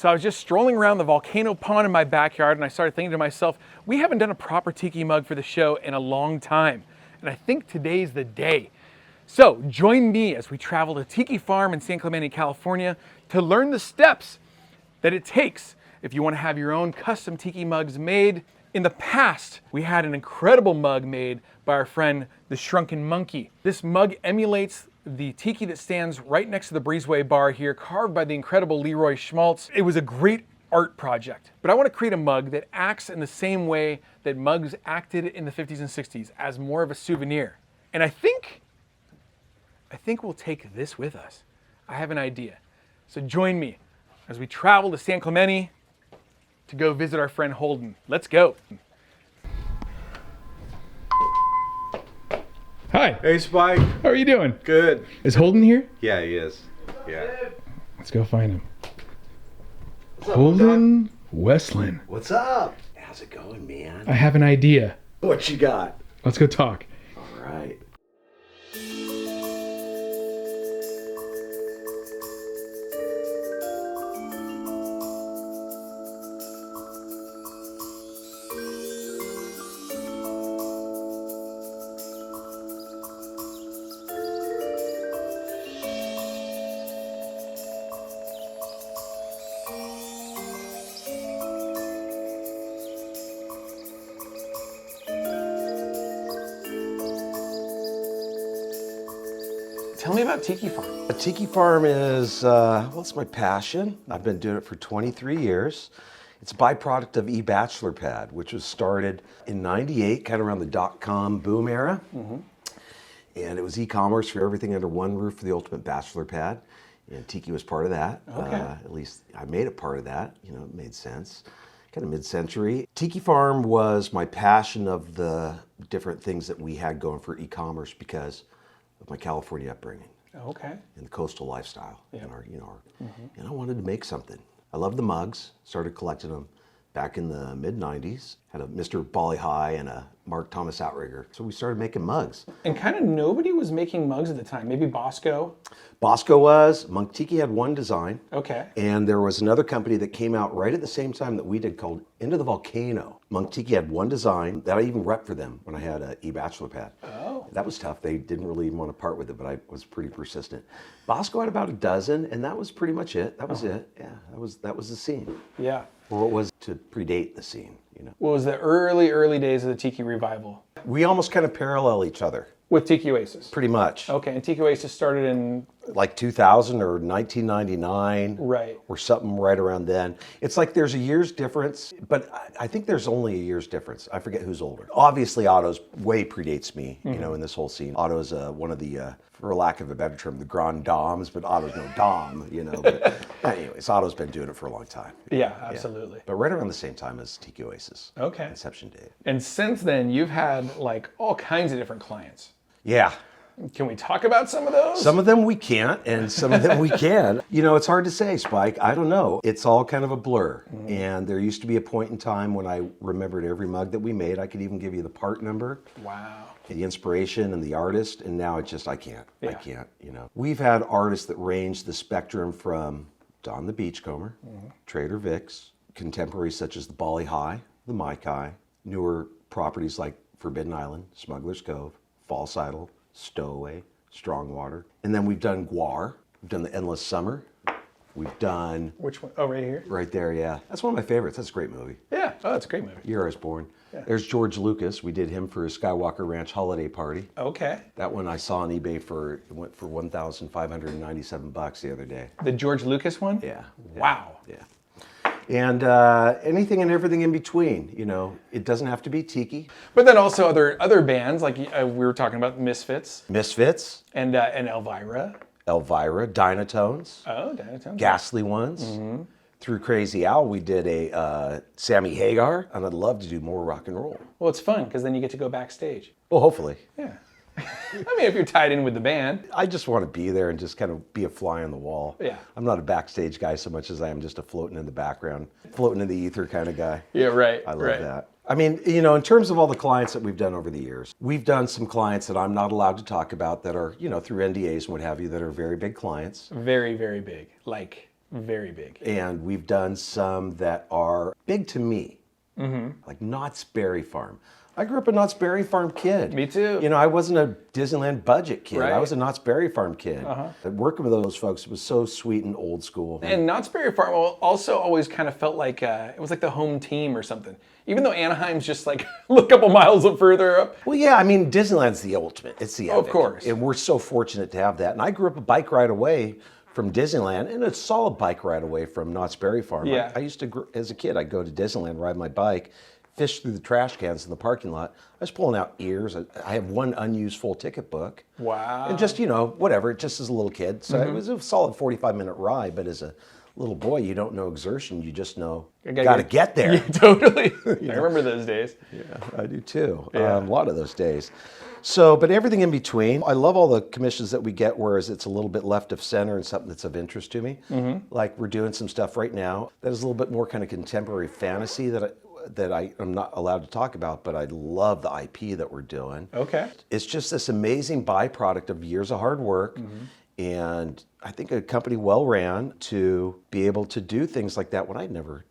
So I was just strolling around the volcano pond in my backyard and I started thinking to myself, we haven't done a proper tiki mug for the show in a long time. And I think today's the day. So join me as we travel to Tiki Farm in San Clemente, California to learn the steps that it takes if you want to have your own custom tiki mugs made. In the past, we had an incredible mug made by our friend, the Shrunken Monkey. This mug emulates the tiki that stands right next to the Breezeway bar here, carved by the incredible Leroy Schmaltz. It was a great art project, but I want to create a mug that acts in the same way that mugs acted in the 50s and 60s, as more of a souvenir. And I think we'll take this with us. I have an idea. So join me as we travel to San Clemente to go visit our friend Holden. Let's go. Hi. Hey, Spike. How are you doing? Good. Is Holden here? Yeah, he is. Yeah. Let's go find him. What's up, Holden Westland. What's up? How's it going, man? I have an idea. What you got? Let's go talk. All right. Tell me about Tiki Farm. A Tiki Farm is, well, it's my passion. I've been doing it for 23 years. It's a byproduct of eBachelor Pad, which was started in '98, kind of around the dot-com boom era. And it was e-commerce for everything under one roof for the ultimate bachelor pad. And Tiki was part of that. Okay. At least I made it part of that. You know, it made sense. Kind of mid-century. Tiki Farm was my passion of the different things that we had going for e-commerce because of my California upbringing. Okay. And the coastal lifestyle. Yep. And and I wanted to make something. I love the mugs, started collecting them back in the mid-90s. Had a Mr. Bali High and a Mark Thomas outrigger. So we started making mugs. And kind of nobody was making mugs at the time. Maybe Bosco. Bosco was, Monk Tiki had one design. Okay. And there was another company that came out right at the same time that we did called Into the Volcano. Monk Tiki had one design that I even repped for them when I had an eBachelor Pad. Oh. That was tough. They didn't really even want to part with it, but I was pretty persistent. Bosco had about a dozen, and that was pretty much it. That was it. Yeah, that was the scene. Yeah. Or it was to predate the scene, you know. What was the early days of the Tiki revival? We almost kind of parallel each other. With Tiki Oasis. Pretty much. Okay, and Tiki Oasis started in... Like 2000 or 1999. Right. Or something right around then. It's like there's a year's difference, but I think there's only a year's difference. I forget who's older. Obviously, Otto's way predates me, you know, in this whole scene. Otto's one of the, for lack of a better term, the grand dames, but Otto's no dom, you know. But anyways, Otto's been doing it for a long time. Yeah, absolutely. Yeah. But right around the same time as Tiki Oasis. Okay. Inception date. And since then, you've had like all kinds of different clients. Yeah. Can we talk about some of those? Some of them we can't, and some of them we can. You know, it's hard to say, Spike. I don't know. It's all kind of a blur. And there used to be a point in time when I remembered every mug that we made. I could even give you the part number. Wow. The inspiration and the artist, and now it's just, I can't, Yeah. you know. We've had artists that range the spectrum from Don the Beachcomber, Trader Vic's, contemporaries such as the Bali High, the Mai Kai, newer properties like Forbidden Island, Smuggler's Cove, False Idol, Stowaway, Strongwater. And then we've done Guar, we've done the Endless Summer, we've done... Which one? Oh, right here? Right there, yeah. That's one of my favorites. That's a great movie. Yeah. Oh, that's a great movie. Year I Was Born. Yeah. There's George Lucas. We did him for his Skywalker Ranch holiday party. Okay. That one I saw on eBay it went for $1,597 the other day. The George Lucas one? Yeah. Wow. Yeah. And anything and everything in between, you know. It doesn't have to be Tiki. But then also other bands, like we were talking about Misfits. Misfits. And Elvira. Elvira, Dynatones. Oh, Dynatones. Ghastly Ones. Through Crazy Owl, we did a Sammy Hagar, and I'd love to do more rock and roll. Well, it's fun, because then you get to go backstage. Well, hopefully. Yeah. I mean, if you're tied in with the band. I just want to be there and just kind of be a fly on the wall. Yeah. I'm not a backstage guy so much as I am just a floating in the background, floating in the ether kind of guy. Yeah, right. I love that. I mean, you know, in terms of all the clients that we've done over the years, we've done some clients that I'm not allowed to talk about that are, you know, through NDAs and what have you, that are very big clients. Very, very big. Like, Very big. And we've done some that are big to me, like Knott's Berry Farm. I grew up a Knott's Berry Farm kid. Me too. You know, I wasn't a Disneyland budget kid. Right. I was a Knott's Berry Farm kid. Working with those folks was so sweet and old school. And Knott's Berry Farm also always kind of felt like it was like the home team or something. Even though Anaheim's just like a couple miles further up. Well, yeah, I mean, Disneyland's the ultimate. It's the epic. Of course. And we're so fortunate to have that. And I grew up a bike ride away from Disneyland, and a solid bike ride away from Knott's Berry Farm. Yeah. I used to, as a kid, I'd go to Disneyland, ride my bike, fish through the trash cans in the parking lot. I was pulling out ears. I have one unused full ticket book. Wow. And just, you know, whatever, just as a little kid. So it was a solid 45-minute ride, but as a little boy, you don't know exertion, you just know, got to get there. Yeah, totally. I remember those days. Yeah, I do too. Yeah. A lot of those days. So, but everything in between. I love all the commissions that we get, whereas it's a little bit left of center and something that's of interest to me. Like we're doing some stuff right now that is a little bit more kind of contemporary fantasy that I am not allowed to talk about, but I love the IP that we're doing. Okay. It's just this amazing byproduct of years of hard work. And I think a company well ran to be able to do things like that when I never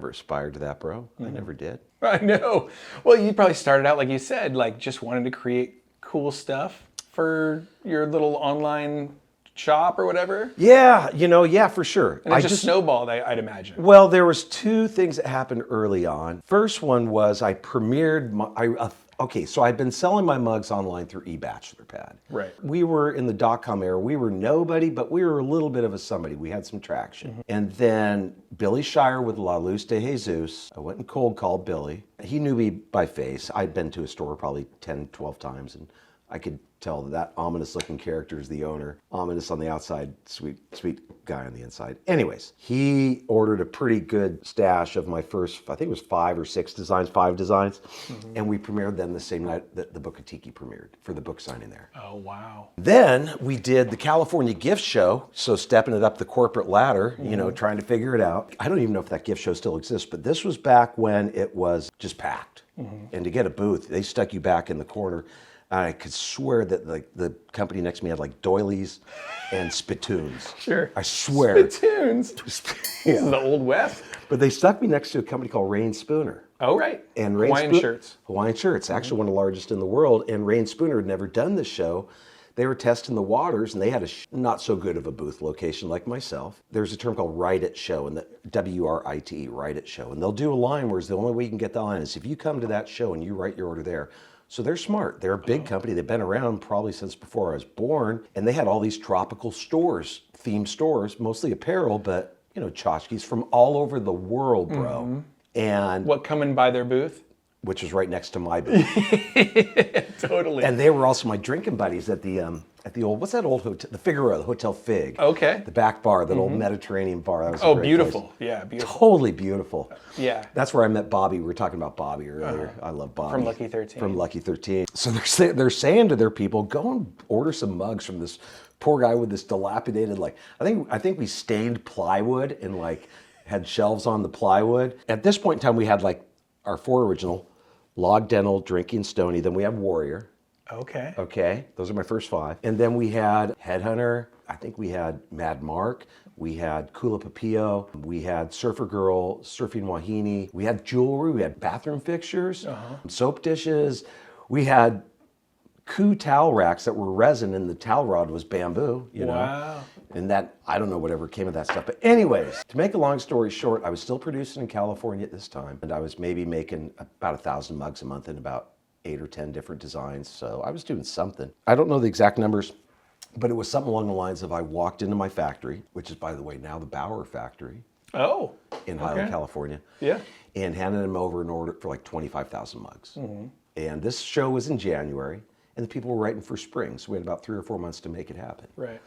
aspired to that, bro. I never did. I know. Well, you probably started out, like you said, like just wanting to create cool stuff for your little online shop or whatever. Yeah, you know, yeah, for sure. And it just snowballed, I'd imagine. Well, there was two things that happened early on. First one was I premiered okay, so I'd been selling my mugs online through eBachelorPad. Right. We were in the dot-com era. We were nobody, but we were a little bit of a somebody. We had some traction. And then Billy Shire with La Luz de Jesus, I went and cold called Billy. He knew me by face. I'd been to his store probably 10, 12 times, and I could tell that ominous looking character is the owner. Ominous on the outside, sweet guy on the inside. Anyways, he ordered a pretty good stash of my first, I think it was 5 designs. And we premiered them the same night that the Book of Tiki premiered for the book signing there. Oh, wow. Then we did the California gift show. So stepping it up the corporate ladder, you know, trying to figure it out. I don't even know if that gift show still exists, but this was back when it was just packed. And to get a booth, they stuck you back in the corner. I could swear that the company next to me had like doilies and spittoons. Sure. I swear. Spittoons. This is the Old West. But they stuck me next to a company called Rain Spooner. Oh, right. And Hawaiian shirts. Hawaiian shirts, actually one of the largest in the world. And Rain Spooner had never done this show. They were testing the waters, and they had a not so good of a booth location like myself. There's a term called Write It Show, and the WRITE, Write It Show. And they'll do a line where the only way you can get the line is if you come to that show and you write your order there. So they're smart. They're a big company. They've been around probably since before I was born. And they had all these tropical stores, themed stores, mostly apparel, but, you know, tchotchkes from all over the world, bro. And What, coming by their booth? which was right next to my booth. Totally. And they were also my drinking buddies at the old, what's that old hotel? The Figueroa, the Hotel Fig. Okay. The back bar, that old Mediterranean bar. That was a Oh, great beautiful. place. Yeah, beautiful. Totally beautiful. Yeah. That's where I met Bobby. We were talking about Bobby earlier. I love Bobby. From Lucky 13. From Lucky 13. So they're saying to their people, go and order some mugs from this poor guy with this dilapidated, like, I think we stained plywood and like had shelves on the plywood. At this point in time, we had like our 4 original, Log Dental, Drinking Stony. Then we have Warrior. Okay. Okay, those are my first 5. And then we had Headhunter. I think we had Mad Mark. We had Kula Papillo. We had Surfer Girl, Surfing Wahine. We had jewelry. We had bathroom fixtures, soap dishes. We had Ku towel racks that were resin, and the towel rod was bamboo, you know. Wow. And that, I don't know whatever came of that stuff. But anyways, to make a long story short, I was still producing in California at this time. And I was maybe making about 1,000 mugs a month in about 8 or 10 different designs. So I was doing something. I don't know the exact numbers, but it was something along the lines of I walked into my factory, which is, by the way, now the Bauer factory Oh. in Highland, California. Yeah. And handed them over an order for like 25,000 mugs. And this show was in January, and the people were writing for spring. So we had about 3 or 4 months to make it happen. Right.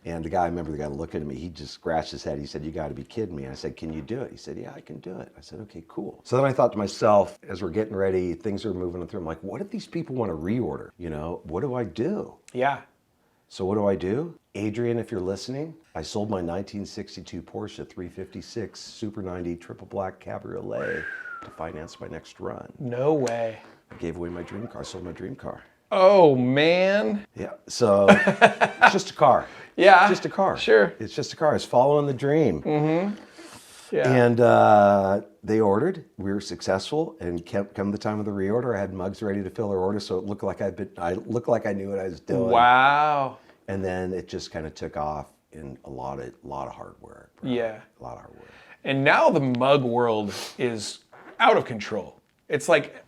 And I remember the guy looking at me, he just scratched his head. He said, you got to be kidding me. I said, can you do it? He said, yeah, I can do it. I said, okay, cool. So then I thought to myself, as we're getting ready, things are moving through. I'm like, what if these people want to reorder? You know, what do I do? Yeah. So what do I do? Adrian, if you're listening, I sold my 1962 Porsche 356 Super 90 Triple Black Cabriolet to finance my next run. No way. I gave away my dream car. I sold my dream car. Oh, man. Yeah, so it's just a car. Yeah. Just a car. Sure. It's just a car. It's following the dream. Yeah. And they ordered. We were successful, and come the time of the reorder, I had mugs ready to fill their order, so it looked like I looked like I knew what I was doing. Wow. And then it just kind of took off in a lot of hard work. Bro. Yeah. A lot of hard work. And now the mug world is out of control. It's like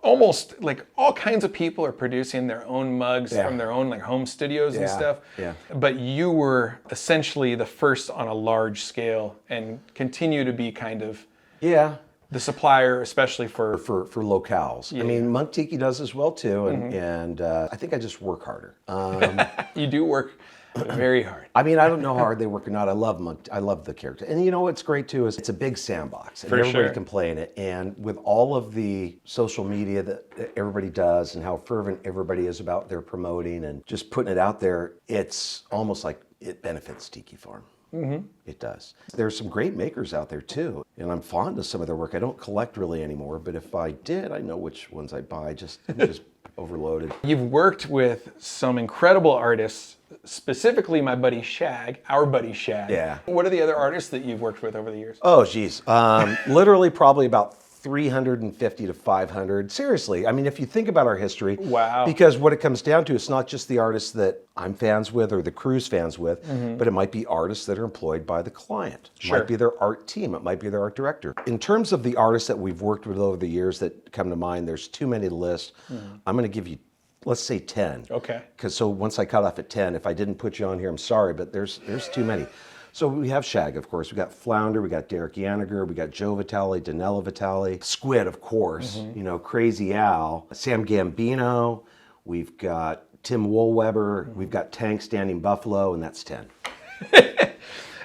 almost like all kinds of people are producing their own mugs from their own like home studios and stuff. Yeah. But you were essentially the first on a large scale and continue to be kind of the supplier, especially for locales. I mean, Monk Tiki does as well too, and I think I just work harder. You do work very hard. I mean, I don't know how hard they work or not. I love the character. And you know what's great too is it's a big sandbox. And everybody can play in it. And with all of the social media that everybody does and how fervent everybody is about their promoting and just putting it out there, it's almost like it benefits Tiki Farm. It does. There's some great makers out there too. And I'm fond of some of their work. I don't collect really anymore, but if I did, I know which ones I buy. I'm just overloaded. You've worked with some incredible artists, specifically my buddy Shag, our buddy Shag. Yeah. What are the other artists that you've worked with over the years? Oh, geez. Literally probably about 350 to 500. Seriously, I mean, if you think about our history, wow. Because what it comes down to, it's not just the artists that I'm fans with or the crew's fans with, but it might be artists that are employed by the client. It might be their art team. It might be their art director. In terms of the artists that we've worked with over the years that come to mind, there's too many to list. I'm going to give you, let's say 10. Okay. Because so once I cut off at 10, if I didn't put you on here, I'm sorry, but there's too many. So we have Shag, of course. We got Flounder, we got Derek Yaniger, we got Joe Vitale, Danella Vitale, Squid, of course. You know, Crazy Al, Sam Gambino. We've got Tim Woolweber. We've got Tank Standing Buffalo, and that's 10.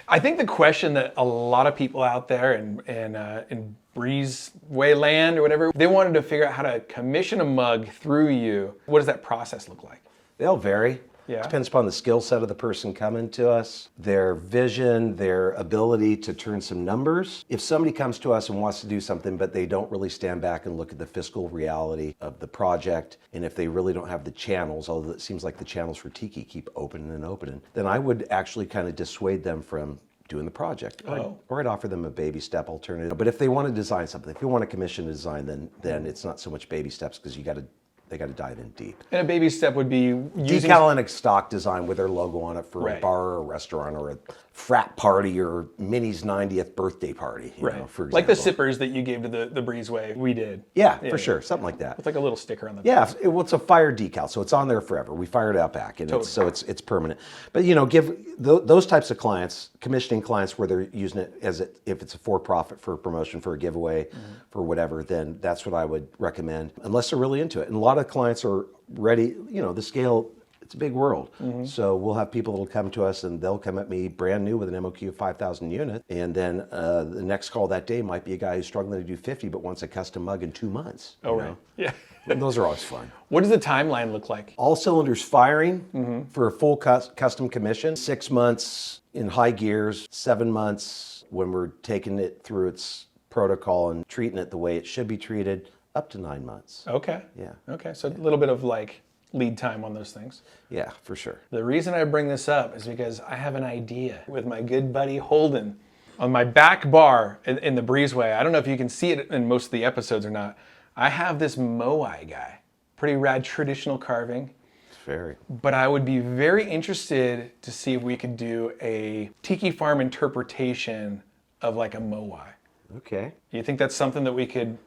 I think the question that a lot of people out there in Breezeway land or whatever, they wanted to figure out how to commission a mug through you. What does that process look like? They'll vary. Yeah. Depends upon the skill set of the person coming to us, their vision, their ability to turn some numbers. If somebody comes to us and wants to do something, but they don't really stand back and look at the fiscal reality of the project, and if they really don't have the channels, although it seems like the channels for Tiki keep opening and opening, then I would actually kind of dissuade them from doing the project. Or I'd offer them a baby step alternative. But if they want to design something, if you want to commission a design, then it's not so much baby steps because they got to dive in deep. And a baby step would be using decal and a stock design with their logo on it for a bar or a restaurant or a frat party or Minnie's 90th birthday party. You know, for example. Like the sippers that you gave to the Breezeway. We did. Yeah, for sure. Something like that. It's like a little sticker on the back. Yeah, it's a fire decal, so it's on there forever. We fired it out back, and it's permanent. But you know, give those types of clients, commissioning clients, where they're using it if it's a for-profit, for a promotion, for a giveaway, for whatever, then that's what I would recommend, unless they're really into it. And a lot of clients are ready. You know, the scale. It's a big world. So we'll have people that'll come to us and they'll come at me brand new with an MOQ of 5,000 units. And then the next call that day might be a guy who's struggling to do 50 but wants a custom mug in 2 months. Oh, right. Yeah. And those are always fun. What does the timeline look like? All cylinders firing for a full custom commission. 6 months in high gears, 7 months when we're taking it through its protocol and treating it the way it should be treated, up to 9 months. Okay. Yeah. Okay. So a little bit of like lead time on those things. Yeah, for sure. The reason I bring this up is because I have an idea with my good buddy Holden. On my back bar in the Breezeway, I don't know if you can see it in most of the episodes or not, I have this Moai guy. Pretty rad traditional carving. It's very. But I would be very interested to see if we could do a Tiki Farm interpretation of like a Moai. Okay. Do you think that's something that we could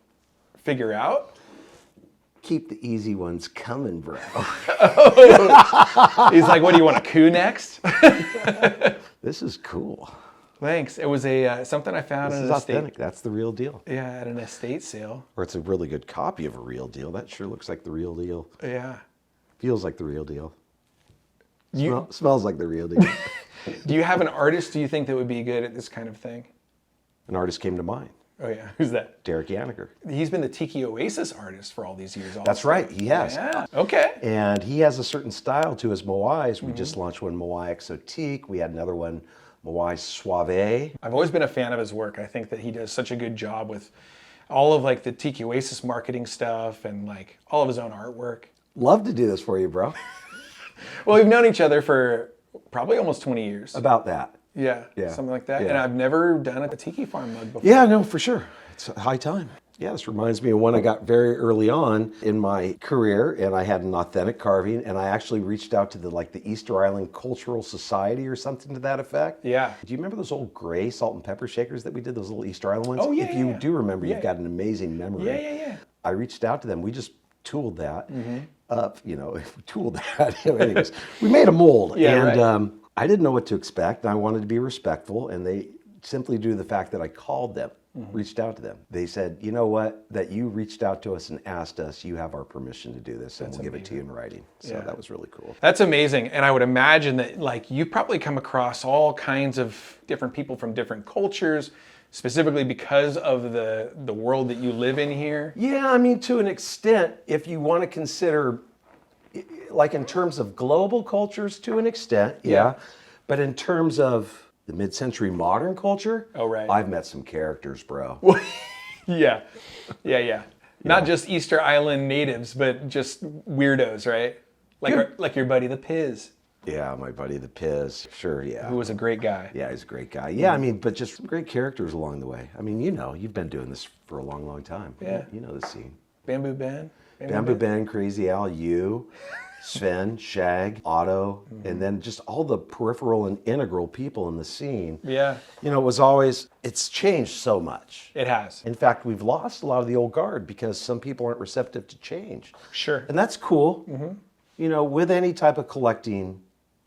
figure out? Keep the easy ones coming, bro. He's like, what do you want, a coup next? This is cool. Thanks. It was something I found This in is an authentic. estate. That's the real deal. Yeah, at an estate sale. Or it's a really good copy of a real deal. That sure looks like the real deal. Yeah. Feels like the real deal. Smells like the real deal. Do you have an artist, do you think, that would be good at this kind of thing? An artist came to mind. Oh yeah, who's that? Derek Yaniger. He's been the Tiki Oasis artist for all these years also. That's right, he has. Yeah, okay. And he has a certain style to his Moais. We just launched one Moai Exotique. We had another one, Moai Suave. I've always been a fan of his work. I think that he does such a good job with all of like the Tiki Oasis marketing stuff and like all of his own artwork. Love to do this for you, bro. Well, we've known each other for Probably almost 20 years. About that. Yeah, Yeah. something like that. Yeah. And I've never done a Tiki Farm mug before. Yeah, no, for sure. It's a high time. Yeah, this reminds me of one I got very early on in my career, and I had an authentic carving, and I actually reached out to the Easter Island Cultural Society or something to that effect. Yeah. Do you remember those old gray salt and pepper shakers that we did, those little Easter Island ones? Oh, yeah, If you yeah. do remember, Yeah. you've got an amazing memory. Yeah. I reached out to them. We just tooled that Mm-hmm. up, we tooled that. Anyways, we made a mold. Yeah, and right. I didn't know what to expect, and I wanted to be respectful, and they simply due to the fact that I called them, reached out to them. They said, you know what, that you reached out to us and asked us, you have our permission to do this, and we'll give it to you in writing. So Yeah. that was really cool. That's amazing. And I would imagine that you probably come across all kinds of different people from different cultures, specifically because of the world that you live in here. Yeah, I mean, to an extent, if you want to consider, like in terms of global cultures, to an extent, yeah. But in terms of the mid-century modern culture, Oh, right. I've met some characters, bro. Yeah. Not just Easter Island natives, but just weirdos, right? Like your buddy the Piz, Yeah, my buddy the Piz, sure, yeah. who was a great guy. Yeah, he's a great guy. Yeah, I mean, but just great characters along the way. I mean, you've been doing this for a long, long time. Yeah. You know the scene. Bamboo Ben. Bamboo Ben, Crazy Al, you, Sven, Shag, Otto, and then just all the peripheral and integral people in the scene. Yeah, It's changed so much. it has. In fact, we've lost a lot of the old guard because some people aren't receptive to change. Sure. And that's cool. With any type of collecting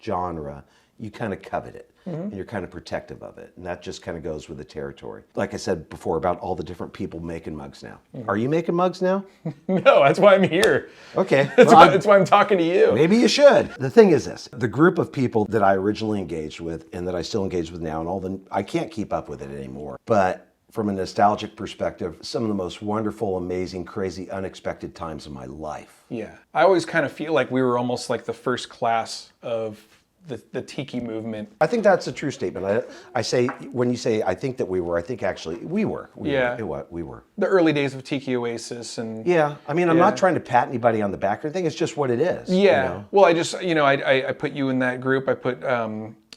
genre, you kind of covet it. And you're kind of protective of it. And that just kind of goes with the territory. Like I said before about all the different people making mugs now. Are you making mugs now? No, that's why I'm here. Okay. That's why I'm talking to you. Maybe you should. The thing is this, the group of people that I originally engaged with and that I still engage with now, and I can't keep up with it anymore. But from a nostalgic perspective, some of the most wonderful, amazing, crazy, unexpected times of my life. Yeah. I always kind of feel like we were almost like the first class of the Tiki movement. I think that's a true statement. I say, when you say I think that we were, I think actually we were. Yeah. We were. The early days of Tiki Oasis and Yeah. I mean, I'm not trying to pat anybody on the back or anything. It's just what it is. yeah. Well, I just I put you in that group. I put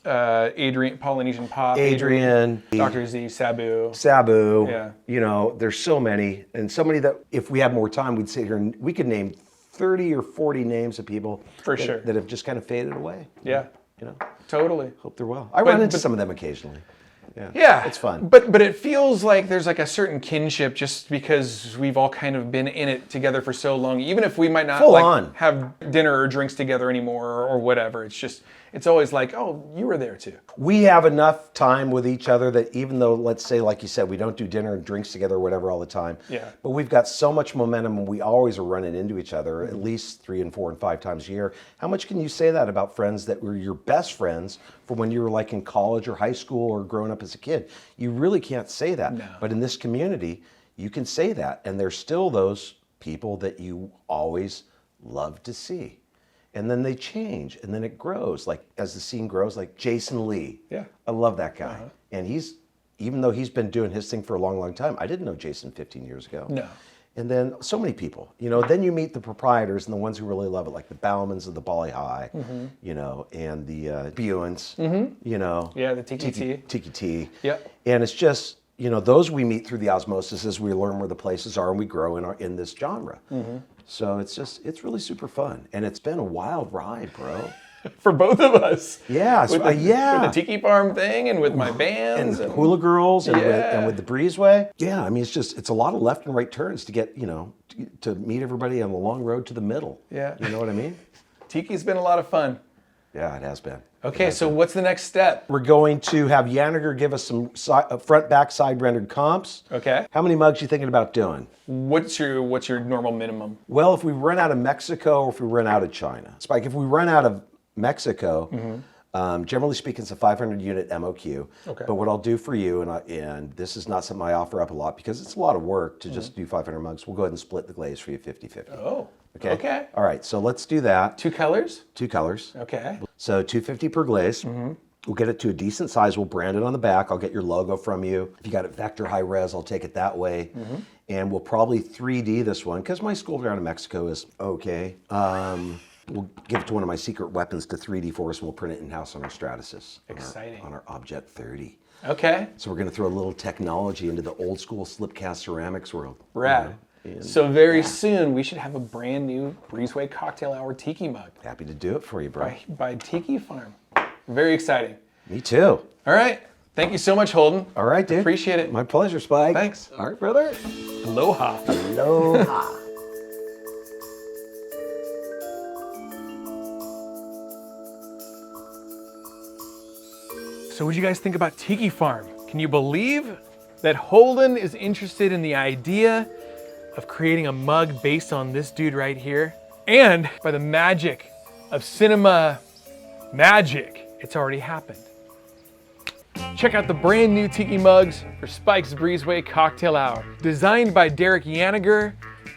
Adrian, Polynesian Pop, Adrian, Dr. Z, Sabu. Sabu. Yeah. There's so many, and so many that if we had more time, we'd sit here and we could name 30 or 40 names of people For sure. that have just kind of faded away. Yeah. Totally. Hope they're well. I run into some of them occasionally. Yeah, it's fun. But it feels like there's like a certain kinship just because we've all kind of been in it together for so long. Even if we might not Full on. have dinner or drinks together anymore or whatever, it's always like, oh, you were there too. We have enough time with each other that even though, let's say, like you said, we don't do dinner and drinks together or whatever all the time. Yeah. But we've got so much momentum and we always are running into each other at least 3 and 4 and 5 times a year. How much can you say that about friends that were your best friends from when you were like in college or high school or growing up as a kid? You really can't say that. No. But in this community, you can say that. And there's still those people that you always love to see. And then they change, and then it grows. Like as the scene grows, like Jason Lee. Yeah. I love that guy. And even though he's been doing his thing for a long, long time, I didn't know Jason 15 years ago. No. And then so many people, then you meet the proprietors and the ones who really love it, like the Baumans of the Bali High, and the Buens, Yeah, the Tiki Tea. Tiki Tea. Yep. And it's just, those we meet through the osmosis as we learn where the places are and we grow in this genre. So it's really super fun. And it's been a wild ride, bro. For both of us. Yeah, With the Tiki Farm thing and with my bands. And Hula Girls and, Yeah. with the Breezeway. Yeah, I mean, it's a lot of left and right turns to get, to meet everybody on the long road to the middle. Yeah. You know what I mean? Tiki's been a lot of fun. Yeah, it has been. Okay, so what's the next step? We're going to have Yaniger give us some front, back, side rendered comps. Okay. How many mugs you thinking about doing? What's your normal minimum? Well, if we run out of Mexico or if we run out of China. Spike, if we run out of Mexico, generally speaking, it's a 500 unit MOQ. Okay. But what I'll do for you, and this is not something I offer up a lot because it's a lot of work to just do 500 mugs, we'll go ahead and split the glaze for you 50-50. Oh. Okay. Okay. All right, so let's do that. 2 colors? 2 colors. Okay. So $250 per glaze. We'll get it to a decent size. We'll brand it on the back. I'll get your logo from you. If you got it vector high res, I'll take it that way. And we'll probably 3D this one because my school down in Mexico is okay. we'll give it to one of my secret weapons to 3D for us, and we'll print it in-house on our Stratasys. Exciting. On our Object 30. Okay. So we're going to throw a little technology into the old school slip cast ceramics world. Rad. So very soon we should have a brand new Breezeway Cocktail Hour Tiki mug Happy to do it for you, bro. by Tiki Farm. Very exciting. Me too. All right. Thank you so much, Holden. All right, dude. Appreciate it. My pleasure, Spike. Thanks. All right, brother. Aloha. Aloha. So what do you guys think about Tiki Farm? Can you believe that Holden is interested in the idea of creating a mug based on this dude right here? And by the magic of cinema magic, it's already happened. Check out the brand new Tiki mugs for Spike's Breezeway Cocktail Hour. Designed by Derek Yaniger,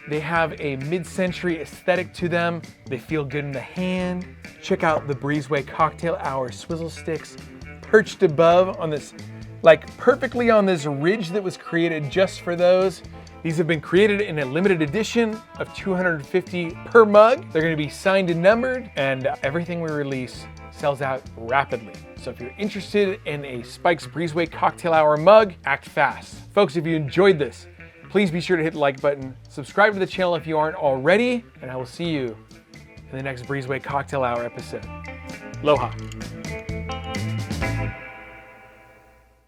they have a mid-century aesthetic to them. They feel good in the hand. Check out the Breezeway Cocktail Hour swizzle sticks perched above on this, like perfectly on this ridge that was created just for those. These have been created in a limited edition of 250 per mug. They're gonna be signed and numbered, and everything we release sells out rapidly. So if you're interested in a Spike's Breezeway Cocktail Hour mug, act fast. Folks, if you enjoyed this, please be sure to hit the like button, subscribe to the channel if you aren't already, and I will see you in the next Breezeway Cocktail Hour episode. Aloha.